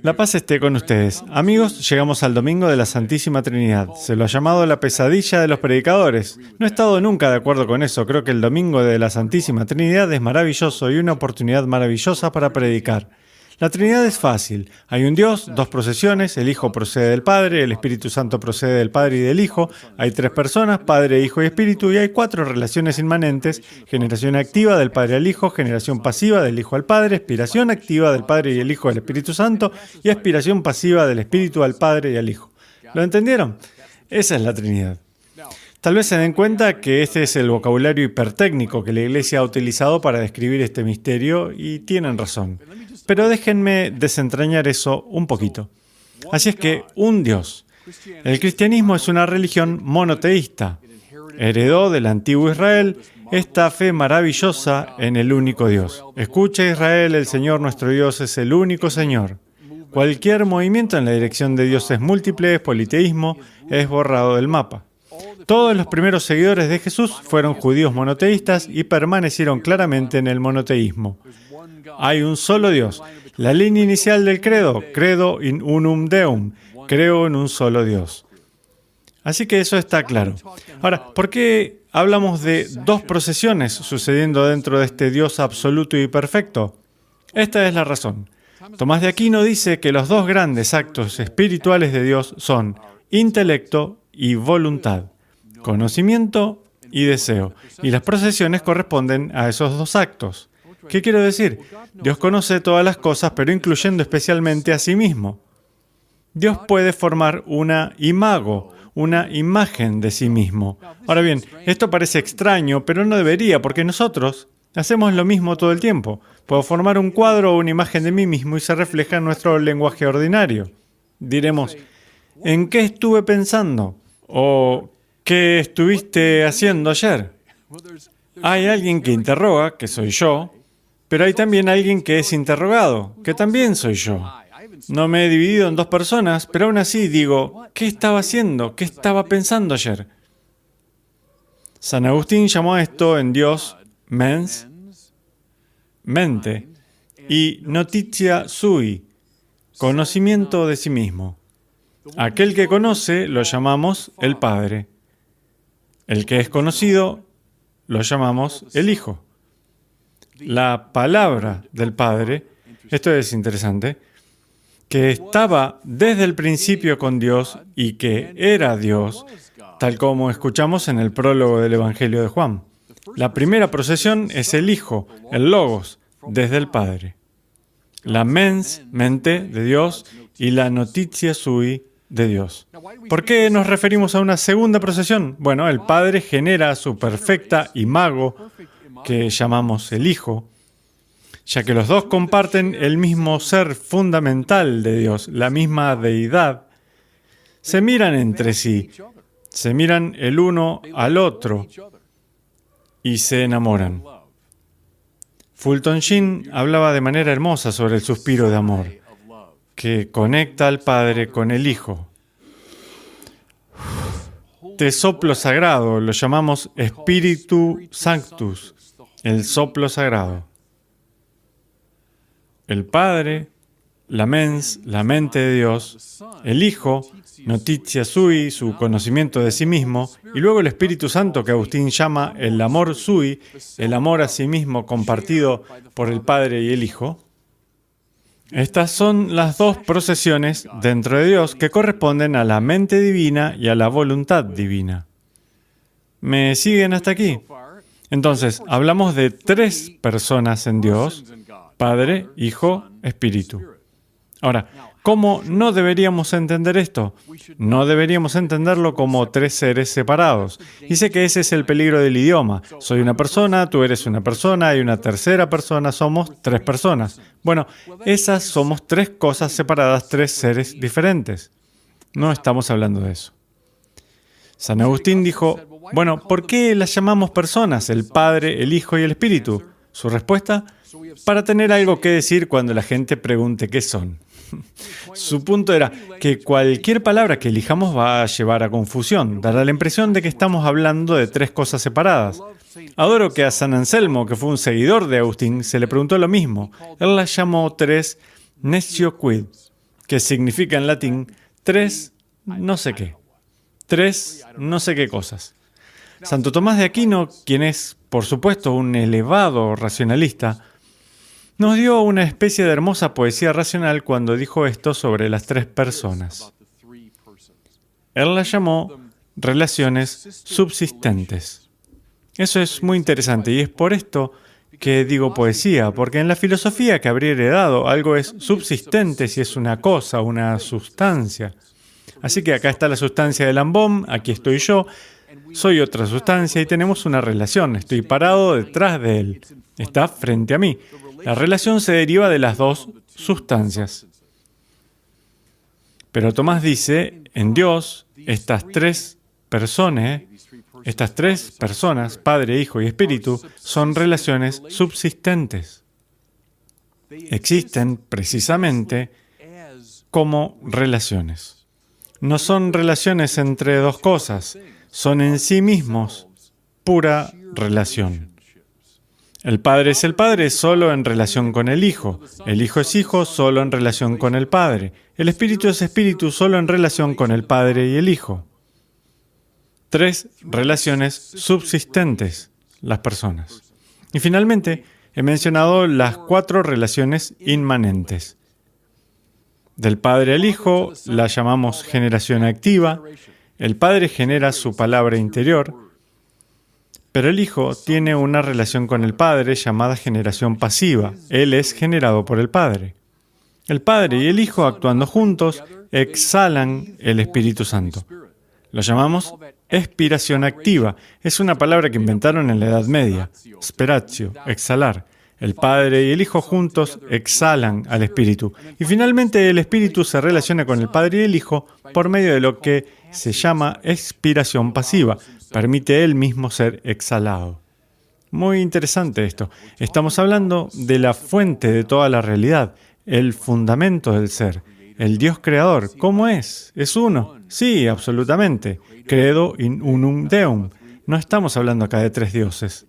La paz esté con ustedes. Amigos, llegamos al domingo de la Santísima Trinidad. Se lo ha llamado la pesadilla de los predicadores. No he estado nunca de acuerdo con eso. Creo que el domingo de la Santísima Trinidad es maravilloso y una oportunidad maravillosa para predicar. La Trinidad es fácil. Hay un Dios, dos procesiones, el Hijo procede del Padre, el Espíritu Santo procede del Padre y del Hijo, hay tres personas, Padre, Hijo y Espíritu, y hay cuatro relaciones inmanentes: generación activa del Padre al Hijo, generación pasiva del Hijo al Padre, expiración activa del Padre y el Hijo al Espíritu Santo, y expiración pasiva del Espíritu al Padre y al Hijo. ¿Lo entendieron? Esa es la Trinidad. Tal vez se den cuenta que este es el vocabulario hipertécnico que la Iglesia ha utilizado para describir este misterio, y tienen razón. Pero déjenme desentrañar eso un poquito. Así es que, un Dios. El cristianismo es una religión monoteísta. Heredó del antiguo Israel esta fe maravillosa en el único Dios. Escucha, Israel, el Señor nuestro Dios es el único Señor. Cualquier movimiento en la dirección de dioses múltiples, politeísmo, es borrado del mapa. Todos los primeros seguidores de Jesús fueron judíos monoteístas y permanecieron claramente en el monoteísmo. Hay un solo Dios. La línea inicial del credo, credo in unum Deum, creo en un solo Dios. Así que eso está claro. Ahora, ¿por qué hablamos de dos procesiones sucediendo dentro de este Dios absoluto y perfecto? Esta es la razón. Tomás de Aquino dice que los dos grandes actos espirituales de Dios son intelecto y voluntad, conocimiento y deseo. Y las procesiones corresponden a esos dos actos. ¿Qué quiero decir? Dios conoce todas las cosas, pero incluyendo especialmente a sí mismo. Dios puede formar una imago, una imagen de sí mismo. Ahora bien, esto parece extraño, pero no debería, porque nosotros hacemos lo mismo todo el tiempo. Puedo formar un cuadro o una imagen de mí mismo y se refleja en nuestro lenguaje ordinario. Diremos, ¿en qué estuve pensando? ¿O qué estuviste haciendo ayer? Hay alguien que interroga, que soy yo, pero hay también alguien que es interrogado, que también soy yo. No me he dividido en dos personas, pero aún así digo, ¿qué estaba haciendo? ¿Qué estaba pensando ayer? San Agustín llamó a esto en Dios mens, mente, y notitia sui, conocimiento de sí mismo. Aquel que conoce lo llamamos el Padre. El que es conocido lo llamamos el Hijo. La palabra del Padre, esto es interesante, que estaba desde el principio con Dios y que era Dios, tal como escuchamos en el prólogo del Evangelio de Juan. La primera procesión es el Hijo, el Logos, desde el Padre. La mens, mente de Dios, y la notitia sui de Dios. ¿Por qué nos referimos a una segunda procesión? Bueno, el Padre genera su perfecta imago, que llamamos el Hijo, ya que los dos comparten el mismo ser fundamental de Dios, la misma deidad. Se miran entre sí, se miran el uno al otro y se enamoran. Fulton Sheen hablaba de manera hermosa sobre el suspiro de amor, que conecta al Padre con el Hijo. Este soplo sagrado lo llamamos Spiritu Sanctus, el soplo sagrado. El Padre, la mens, la mente de Dios, el Hijo, notitia sui, su conocimiento de sí mismo, y luego el Espíritu Santo, que Agustín llama el amor sui, el amor a sí mismo compartido por el Padre y el Hijo. Estas son las dos procesiones dentro de Dios que corresponden a la mente divina y a la voluntad divina. ¿Me siguen hasta aquí? Entonces, hablamos de tres personas en Dios: Padre, Hijo, Espíritu. Ahora, ¿cómo no deberíamos entender esto? No deberíamos entenderlo como tres seres separados. Y sé que ese es el peligro del idioma. Soy una persona, tú eres una persona, hay una tercera persona, somos tres personas. Bueno, esas somos tres cosas separadas, tres seres diferentes. No estamos hablando de eso. San Agustín dijo, bueno, ¿por qué las llamamos personas, el Padre, el Hijo y el Espíritu? Su respuesta, para tener algo que decir cuando la gente pregunte qué son. Su punto era que cualquier palabra que elijamos va a llevar a confusión, dará la impresión de que estamos hablando de tres cosas separadas. Adoro que a San Anselmo, que fue un seguidor de Agustín, se le preguntó lo mismo. Él las llamó tres necio quid, que significa en latín tres no sé qué. Tres no sé qué cosas. Santo Tomás de Aquino, quien es, por supuesto, un elevado racionalista, nos dio una especie de hermosa poesía racional cuando dijo esto sobre las tres personas. Él las llamó relaciones subsistentes. Eso es muy interesante y es por esto que digo poesía, porque en la filosofía que habría heredado algo es subsistente si es una cosa, una sustancia. Así que acá está la sustancia del Lambón, aquí estoy yo, soy otra sustancia y tenemos una relación. Estoy parado detrás de él, está frente a mí. La relación se deriva de las dos sustancias. Pero Tomás dice, en Dios, estas tres personas, Padre, Hijo y Espíritu, son relaciones subsistentes. Existen precisamente como relaciones. No son relaciones entre dos cosas, son en sí mismos pura relación. El Padre es el Padre solo en relación con el Hijo es Hijo solo en relación con el Padre, el Espíritu es Espíritu solo en relación con el Padre y el Hijo. Tres relaciones subsistentes, las personas. Y finalmente, he mencionado las cuatro relaciones inmanentes. Del Padre al Hijo la llamamos generación activa. El Padre genera su palabra interior, pero el Hijo tiene una relación con el Padre llamada generación pasiva. Él es generado por el Padre. El Padre y el Hijo, actuando juntos, exhalan el Espíritu Santo. Lo llamamos expiración activa. Es una palabra que inventaron en la Edad Media. Spiratio, exhalar. El Padre y el Hijo juntos exhalan al Espíritu. Y finalmente el Espíritu se relaciona con el Padre y el Hijo por medio de lo que se llama expiración pasiva. Permite él mismo ser exhalado. Muy interesante esto. Estamos hablando de la fuente de toda la realidad, el fundamento del ser. El Dios creador, ¿cómo es? ¿Es uno? Sí, absolutamente. Credo in unum Deum. No estamos hablando acá de tres dioses.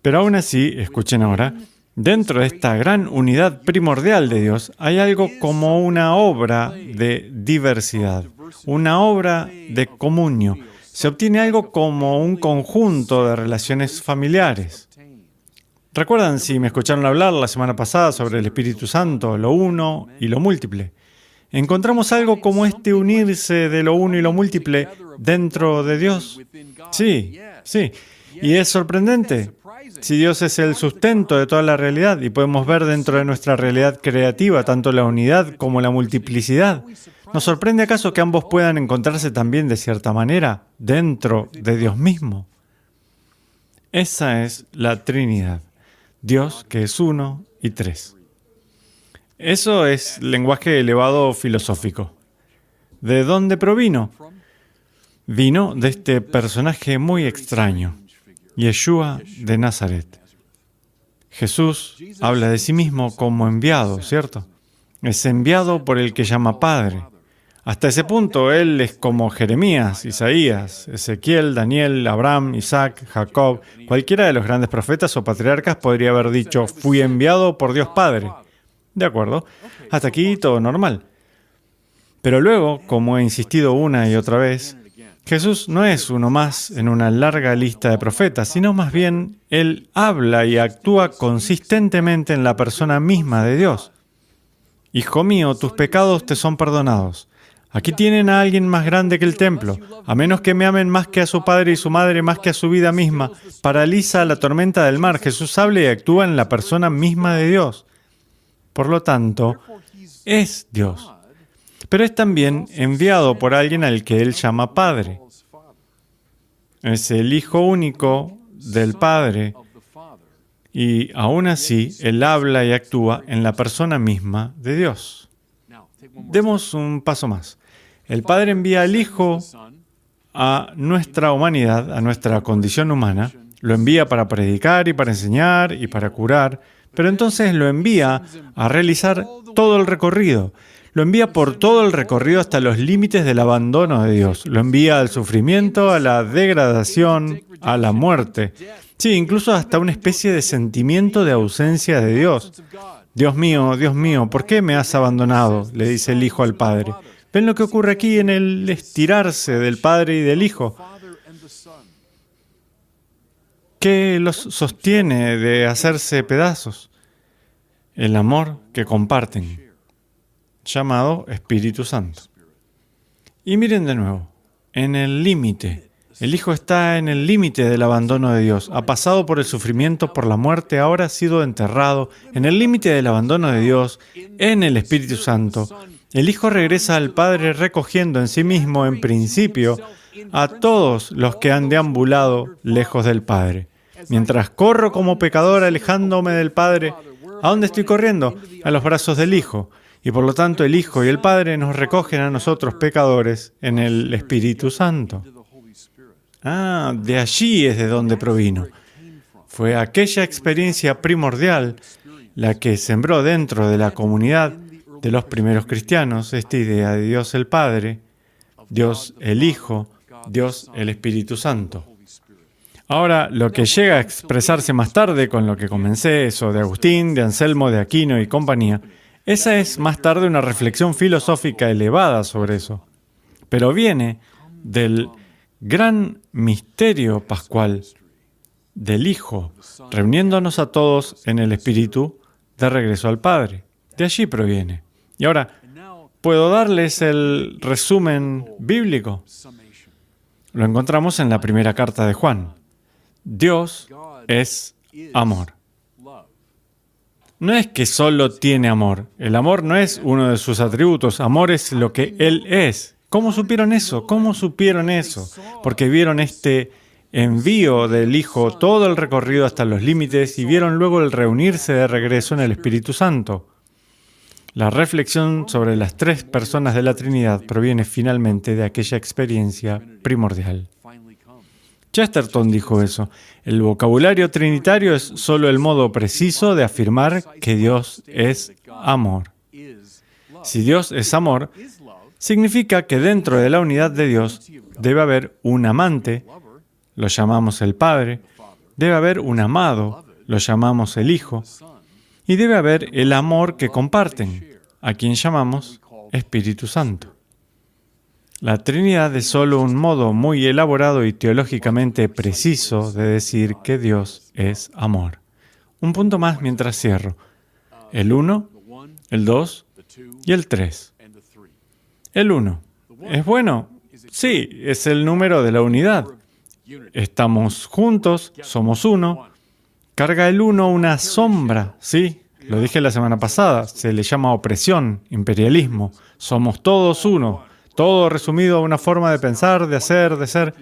Pero aún así, escuchen ahora, dentro de esta gran unidad primordial de Dios hay algo como una obra de diversidad, una obra de comunio. Se obtiene algo como un conjunto de relaciones familiares. ¿Recuerdan si me escucharon hablar la semana pasada sobre el Espíritu Santo, lo uno y lo múltiple? ¿Encontramos algo como este unirse de lo uno y lo múltiple dentro de Dios? Sí. Y es sorprendente. Si Dios es el sustento de toda la realidad y podemos ver dentro de nuestra realidad creativa tanto la unidad como la multiplicidad, ¿nos sorprende acaso que ambos puedan encontrarse también de cierta manera dentro de Dios mismo? Esa es la Trinidad. Dios que es uno y tres. Eso es lenguaje elevado filosófico. ¿De dónde provino? Vino de este personaje muy extraño, Yeshua de Nazaret. Jesús habla de sí mismo como enviado, ¿cierto? Es enviado por el que llama Padre. Hasta ese punto, él es como Jeremías, Isaías, Ezequiel, Daniel, Abraham, Isaac, Jacob. Cualquiera de los grandes profetas o patriarcas podría haber dicho, fui enviado por Dios Padre. De acuerdo, hasta aquí todo normal. Pero luego, como he insistido una y otra vez, Jesús no es uno más en una larga lista de profetas, sino más bien, Él habla y actúa consistentemente en la persona misma de Dios. Hijo mío, tus pecados te son perdonados. Aquí tienen a alguien más grande que el templo. A menos que me amen más que a su padre y su madre, más que a su vida misma, paraliza la tormenta del mar. Jesús habla y actúa en la persona misma de Dios. Por lo tanto, es Dios. Pero es también enviado por alguien al que Él llama Padre. Es el Hijo único del Padre. Y aún así, Él habla y actúa en la persona misma de Dios. Demos un paso más. El Padre envía al Hijo a nuestra humanidad, a nuestra condición humana. Lo envía para predicar y para enseñar y para curar. Pero entonces lo envía a realizar todo el recorrido. Lo envía por todo el recorrido hasta los límites del abandono de Dios. Lo envía al sufrimiento, a la degradación, a la muerte. Sí, incluso hasta una especie de sentimiento de ausencia de Dios. Dios mío, ¿por qué me has abandonado?", le dice el hijo al padre. ¿Ven lo que ocurre aquí en el estirarse del padre y del hijo? ¿Qué los sostiene de hacerse pedazos? El amor que comparten, llamado Espíritu Santo. Y miren de nuevo, en el límite. El Hijo está en el límite del abandono de Dios. Ha pasado por el sufrimiento, por la muerte, ahora ha sido enterrado. En el límite del abandono de Dios, en el Espíritu Santo, el Hijo regresa al Padre recogiendo en sí mismo, en principio, a todos los que han deambulado lejos del Padre. Mientras corro como pecador alejándome del Padre, ¿a dónde estoy corriendo? A los brazos del Hijo. Y por lo tanto el Hijo y el Padre nos recogen a nosotros pecadores en el Espíritu Santo. De allí es de donde provino. Fue aquella experiencia primordial la que sembró dentro de la comunidad de los primeros cristianos esta idea de Dios el Padre, Dios el Hijo, Dios el Espíritu Santo. Ahora, lo que llega a expresarse más tarde con lo que comencé, eso de Agustín, de Anselmo, de Aquino y compañía, esa es más tarde una reflexión filosófica elevada sobre eso. Pero viene del gran misterio pascual del Hijo, reuniéndonos a todos en el Espíritu de regreso al Padre. De allí proviene. Y ahora, ¿puedo darles el resumen bíblico? Lo encontramos en la primera carta de Juan. Dios es amor. No es que solo tiene amor. El amor no es uno de sus atributos. Amor es lo que Él es. ¿Cómo supieron eso? ¿Cómo supieron eso? Porque vieron este envío del Hijo, todo el recorrido hasta los límites, y vieron luego el reunirse de regreso en el Espíritu Santo. La reflexión sobre las tres personas de la Trinidad proviene finalmente de aquella experiencia primordial. Chesterton dijo eso. El vocabulario trinitario es solo el modo preciso de afirmar que Dios es amor. Si Dios es amor, significa que dentro de la unidad de Dios debe haber un amante, lo llamamos el Padre, debe haber un amado, lo llamamos el Hijo, y debe haber el amor que comparten, a quien llamamos Espíritu Santo. La Trinidad es solo un modo muy elaborado y teológicamente preciso de decir que Dios es amor. Un punto más mientras cierro. El 1, el 2 y el 3. El 1. ¿Es bueno? Sí, es el número de la unidad. Estamos juntos, somos uno. Carga el 1 una sombra, ¿sí? Lo dije la semana pasada, se le llama opresión, imperialismo. Somos todos uno. Todo resumido a una forma de pensar, de hacer, de ser.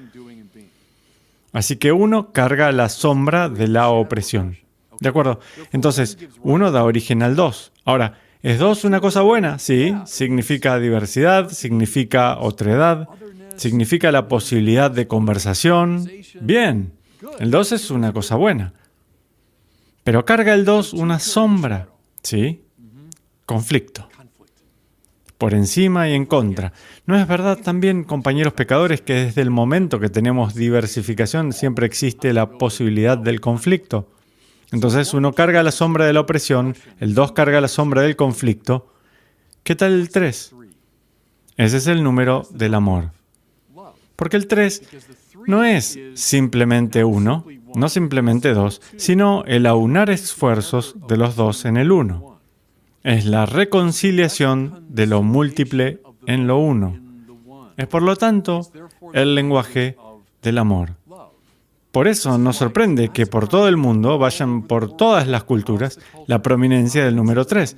Así que 1 carga la sombra de la opresión. ¿De acuerdo? Entonces, 1 da origen al 2. Ahora, ¿es 2 una cosa buena? Sí. Significa diversidad, significa otredad, significa la posibilidad de conversación. Bien, el 2 es una cosa buena. Pero carga el 2 una sombra. ¿Sí? Conflicto. Por encima y en contra. ¿No es verdad también, compañeros pecadores, que desde el momento que tenemos diversificación siempre existe la posibilidad del conflicto? Entonces 1 carga la sombra de la opresión, el 2 carga la sombra del conflicto. ¿Qué tal el 3? Ese es el número del amor. Porque el 3 no es simplemente 1, no simplemente 2, sino el aunar esfuerzos de los dos en el 1. Es la reconciliación de lo múltiple en lo uno. Es, por lo tanto, el lenguaje del amor. Por eso nos sorprende que por todo el mundo, vayan por todas las culturas, la prominencia del número 3.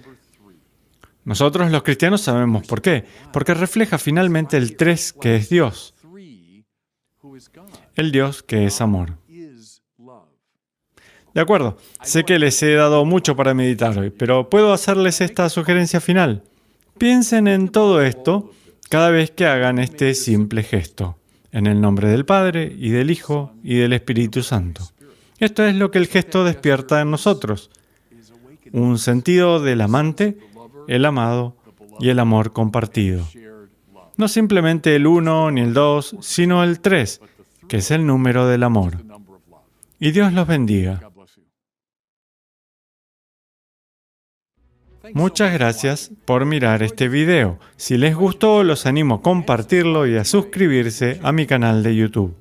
Nosotros los cristianos sabemos por qué. Porque refleja finalmente el 3 que es Dios. El Dios que es amor. De acuerdo, sé que les he dado mucho para meditar hoy, pero puedo hacerles esta sugerencia final. Piensen en todo esto cada vez que hagan este simple gesto, en el nombre del Padre, y del Hijo, y del Espíritu Santo. Esto es lo que el gesto despierta en nosotros. Un sentido del amante, el amado y el amor compartido. No simplemente el 1 ni el 2, sino el 3, que es el número del amor. Y Dios los bendiga. Muchas gracias por mirar este video. Si les gustó, los animo a compartirlo y a suscribirse a mi canal de YouTube.